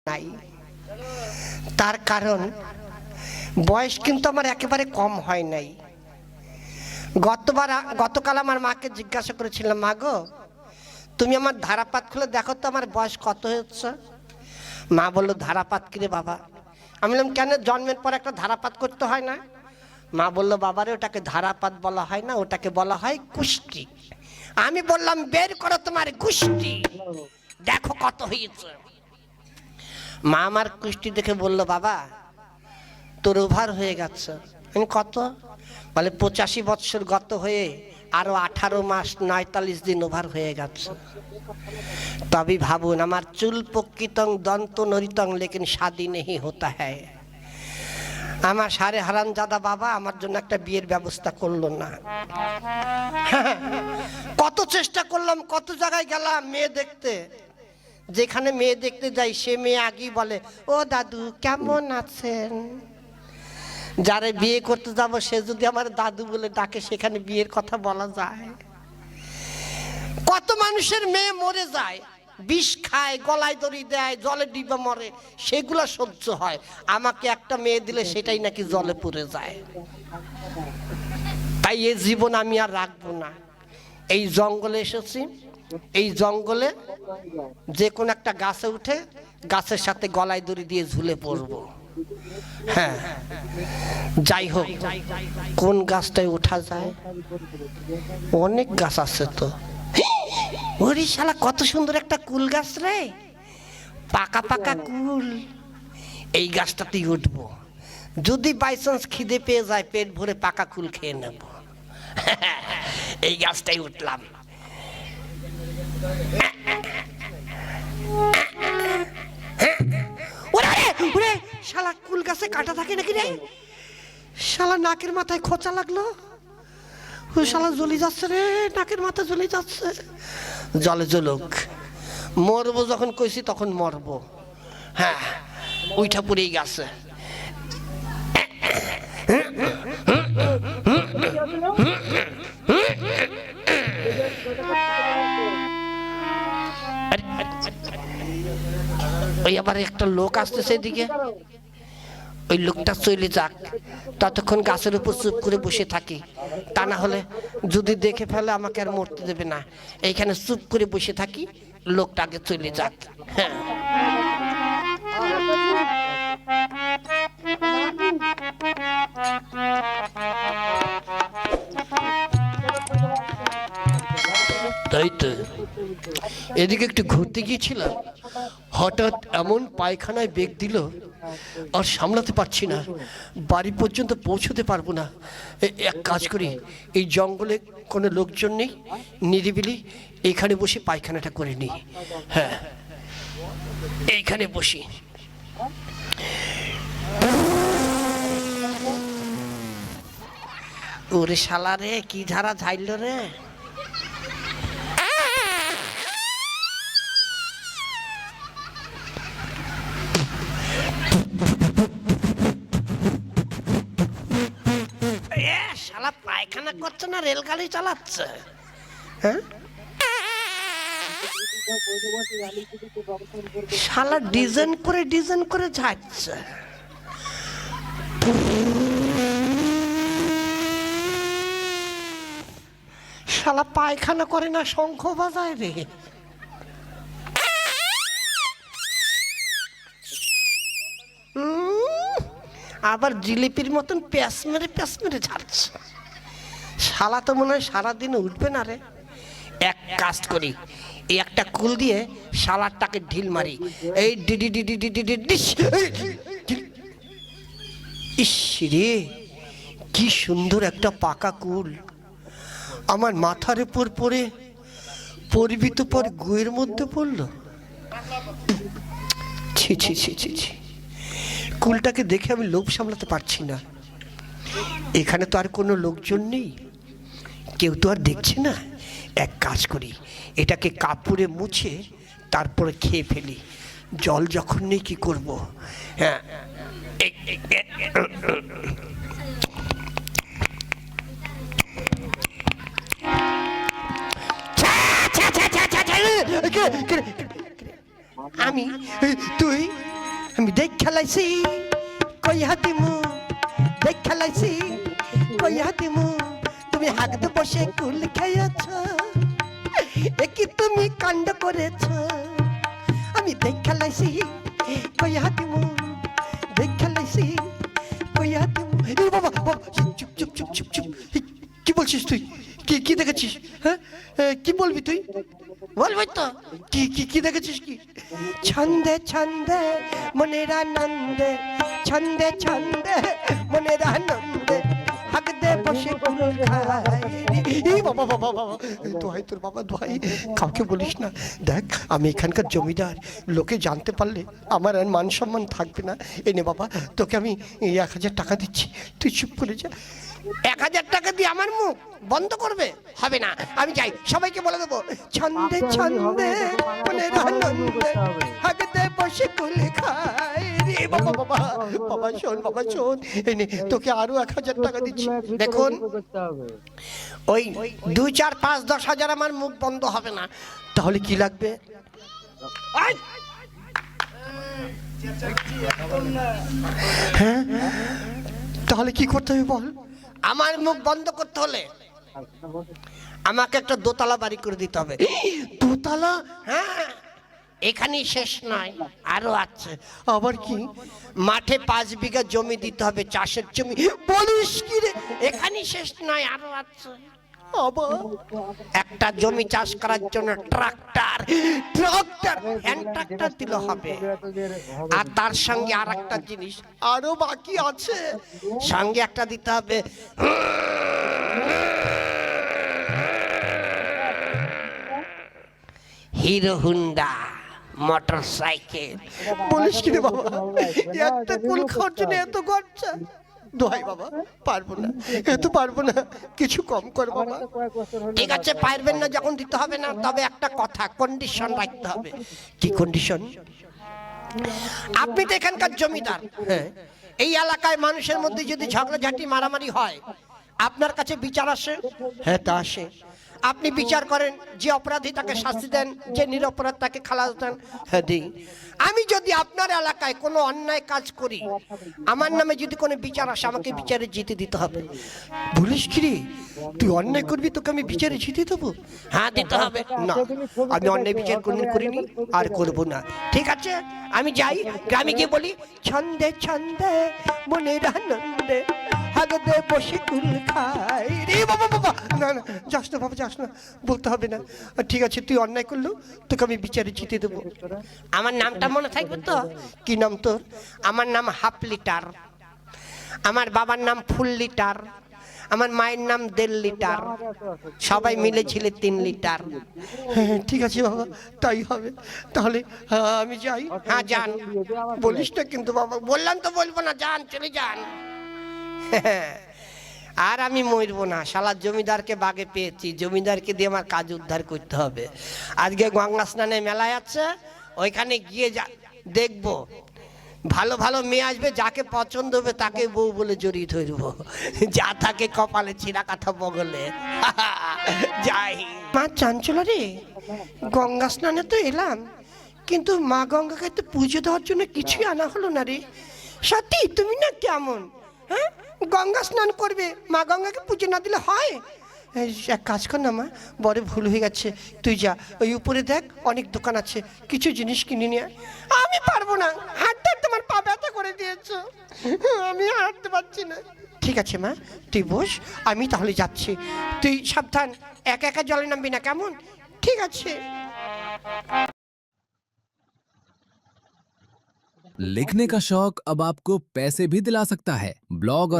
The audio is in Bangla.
নাই। তার কারণ বয়স কিন্তু আমার একেবারে কম হয় নাই। গতকাল আমার মাকে জিজ্ঞাসা করেছিলাম, মা গো তুমি আমার ধারাপাত খুলে দেখো তো আমার বয়স কত হচ্ছে। মা বললো, ধারাপাত কিরে বাবা? আমি বললাম, কেন, জন্মের পর একটা ধারাপাত করতে হয় না? মা বললো, বাবারে ওটাকে ধারাপাত বলা হয় না, ওটাকে বলা হয় কুষ্টি। আমি বললাম, বের করো তোমার কুষ্টি, দেখো কত হয়েছে। মা আমার কুষ্টি দেখে বললো, বাবা তোর ওভার হয়ে গেছে। আমি, কত? বলে 85 বৎসর গত হয়ে আরো 18 মাস 49 দিন ওভার হয়ে গেছে। তবে ভাবুন, আমার চুল পক্কিতং দন্ত নরিতং লেকিন শাদি নেই হতা হ্যায়। আমার সারে হারামজাদা বাবা আমার জন্য একটা বিয়ের ব্যবস্থা করলো না। কত চেষ্টা করলাম, কত জায়গায় গেলাম মেয়ে দেখতে। যেখানে মেয়ে দেখতে যাই সে মেয়ে আগেই বলে, ও দাদু কেমন আছেন। যারে বিয়ে করতে যাব সে যদি আমার দাদু বলে ডাকে, সেখানে বিয়ের কথা বলা যায়? কত মানুষের মেয়ে মরে যায়, বিষ খায়, গলায় দড়ি দেয়, জলে ডিবে মরে, সেগুলো সহ্য হয়। আমাকে একটা মেয়ে দিলে সেটাই নাকি জলে পুড়ে যায়। তাই এই জীবন আমি আর রাখবো না। এই জঙ্গলে এসেছি, এই জঙ্গলে যে কোনো একটা গাছে উঠে গাছের সাথে গলায় দড়ি দিয়ে ঝুলে পড়বো। হ্যাঁ, যাই হোক, কোন গাছটায় ওঠা যায়? অনেক গাছ আছে তো। ওরে শালা, কত সুন্দর একটা কুল গাছ রে, পাকা পাকা কুল। এই গাছটাতেই উঠবো। যদি বাই চান্স খিদে পেয়ে যায়, পেট ভরে পাকা কুল খেয়ে নেব। এই গাছটাই উঠলাম। ওরে শালা, কুল গাছে কাটা থাকে নাকি রে? শালা নাকের মাথায় খোঁচা লাগলো। ও শালা জ্বলি যাচ্ছে রে, নাকের মাথা জ্বলি যাচ্ছে। জলে জ্বলুক, মরবো যখন কইছি তখন মরবো। হ্যাঁ, উইঠা পুড়েই গেছে। ওই আবার একটা লোক আসতেছে এদিকে, ওই লোকটা চলে যাক, ততক্ষণ গাছের উপর চুপ করে বসে থাকি। তা না হলে যদি দেখে ফেলে আমাকে আর মরতে দেবে না। এইখানে চুপ করে বসে থাকি, লোকটা আগে চলে যাক। হ্যাঁ, তাই তো। এদিকে একটু ঘুরতে গিয়েছিলাম, হঠাৎ এমন পায়খানায় বেগ দিল আর সামলাতে পারছি না, বাড়ি পর্যন্ত পৌঁছতে পারবো না। এক কাজ করি, এই জঙ্গলে কোনো লোকজন নেই, নিরিবিলি, এইখানে বসে পায়খানাটা করে নিই। হ্যাঁ, এইখানে বসি। ওরে শালা রে, কি ধারা ঝাইল রে। শালা পায়খানা করছে না রেলগাড়ি চালাচ্ছে? হ্যাঁ, শালা ডিজাইন করে যাচ্ছে। শালা পায়খানা করে না, শঙ্খ বাজায় রে। আবার জিলিপির মতন প্যাস মেরে ঝাড়ছে। শালা তো মনে হয় সারাদিন উঠবে না রে। এক কাজ করি, এই একটা কুল দিয়ে শালারটাকে ঢিল মারি। এই ডিডি ডিডি ডিডি ডিস। ইস রে, কি সুন্দর একটা পাকা কুল আমার মাথার উপর পড়ে পরিবিত পর গুয়ের মধ্যে পড়লো। ছি ছি ছি ছি ছি, কুলটাকে দেখে আমি লোভ সামলাতে পারছি না। এখানে তো আর কোনো লোকজন নেই, কেউ তো আর দেখছে না। এক কাজ করি, এটাকে কাপড়ে মুছে তারপরে খেয়ে ফেলি। জল যখন নেই কি করব? হ্যাঁ, আমি, তুই আমি দেখ খেলাইছি কই হাতি মু দেখ খেলাইছি কই হাতি মু তুমি হাগতে বসে কুল খাইয়াছ কি তুমি কাণ্ড করেছ আমি দেখ খেলাইছি কই হাতি মু দেখ খেলাইছি কই হাতি মু বাবা বাবা চুপ চুপ চুপ চুপ চুপ কি বলছিস তুই কি কি দেখেছিস হ্যাঁ কি বলবি তুই বলবি তো কি কি কি দেখেছিস কি ছন্দে ছন্দে মনের আনন্দে ছন্দে ছন্দে মনের আনন্দে হাগদে বসে কুল খাই এই বাবা বাবা বাবা দোহাই তোর বাবা দোহাই কাউকে বলিস না দেখ আমি এখানকার জমিদার লোকে জানতে পারলে আমার আর মান সম্মান থাকবে না এনে বাবা তোকে আমি 1000 টাকা দিচ্ছি তুই চুপ করে যা 1000 টাকা দিয়ে আমার মুখ বন্ধ করবে হবে না আমি যাই সবাইকে বলে দেবো ছন্দে ছন্দে মনের আনন্দে হাগদে বসে কুল খাই রে বাবা বাবা বাবা শোন এনে তোকে আরো 1000 টাকা দিচ্ছি দেখুন ওই 2 4 5 10 হাজার আমার মুখ বন্ধ হবে না তাহলে কি লাগবে হ্যাঁ তাহলে কি করতে হবে বল আমার মুখ বন্ধ করতে হলে আমাকে একটা দোতলা বাড়ি করে দিতে হবে দোতলা হ্যাঁ এখানেই শেষ নয় আরো আছে আবার কি মাঠে 5 বিঘা জমি দিতে হবে চাষের জমি বলিস কি রে এখানেই শেষ নয় আরো আছে একটা জমি চাষ করার জন্য ট্রাক্টর হ্যান্ড ট্রাক্টর দিলে হবে আর তার সঙ্গে আর একটা জিনিস আরো বাকি আছে সঙ্গে একটা দিতে হবে হিরো হুন্ডা মোটরসাইকেল বলিস কি রে বাবা একটা কুল খাওয়ার জন্য এত খরচা দোহাই বাবা পারবো না এত পারবো না কিছু কম কর বাবা ঠিক আছে পারবেন না যখন দিতে হবে না তবে একটা কথা কন্ডিশন রাখতে হবে কি কন্ডিশন আপনি তো এখানকার জমিদার হ্যাঁ এই এলাকায় মানুষের মধ্যে যদি ঝগড়াঝাটি মারামারি হয় আপনার কাছে বিচার আসে হ্যাঁ তা আসে আপনি বিচার করেন যে অপরাধী তাকে শাস্তি দেন যে নিরপরাধ তাকে খালাস দেন হ্যাঁ দিই আমি যদি আপনার এলাকায় কোনো অন্যায় কাজ করি আমার নামে যদি কোনো বিচার আসে আমাকে বিচারে জিতে দিতে হবে বলিস কি রে তুই অন্যায় করবি তোকে আমি বিচারে জিতে দেবো হ্যাঁ দিতে হবে না আমি অন্যায় বিচার করিনি আর করবো না ঠিক আছে আমি যাই গ্রামে গিয়ে বলি ছন্দে ছন্দে মনের আনন্দে হাগদে বসে কুল খাই রে বাবা বাবা না না যাস না বাবা যাস না বলতে হবে না ঠিক আছে তুই অন্যায় করলো তোকে আমি বিচারে জিতে দেবো আমার নামটা মনে থাকবে তো কি নাম তোর আমার নাম হাফ লিটার আমার বাবার নাম ফুল লিটার আমার মায়ের নাম 1.5 লিটার সবাই মিলে ছিল 3 লিটার হ্যাঁ ঠিক আছে বাবা তাই হবে তাহলে আমি যাই হ্যাঁ যান বলিস না কিন্তু বাবা বললাম তো বলবো না যান চলে যান আর আমি মরবো না শালা জমিদারকে বাগে পেয়েছি জমিদারকে দিয়ে আমার কাজ উদ্ধার করতে হবে আজকে গঙ্গা স্নানে মেলায় আছে ওইখানে গিয়ে দেখবো ভালো ভালো মেয়ে আসবে যাকে পছন্দ হবে তাকে বউ বলে জড়িয়ে ধরবো যা থাকে কপালে ছিঁড়া কাঁথা বগলে যাই মা চাঞ্চলা রে গঙ্গা স্নানে তো এলাম কিন্তু মা গঙ্গাকে তো পুজো দেওয়ার জন্য কিছুই আনা হলো না রে সত্যি তুমি না কেমন হ্যাঁ গঙ্গা স্নান করবে মা গঙ্গাকে পুজো না দিলে হয় এক কাজ কর না মা বড় ভুল হয়ে গেছে তুই যা ওই উপরে দেখ অনেক দোকান আছে কিছু জিনিস কিনে নিয়ে আমি পারবো না হাঁটতে তোমার পা ব্যথা করে দিয়েছো আমি হাঁটতে পারছি না ঠিক আছে মা তুই বস আমি তাহলে যাচ্ছি তুই সাবধান একা একা জলে নামবি না কেমন ঠিক আছে लिखने का शौक अब आपको पैसे भी दिला सकता है। ब्लॉग और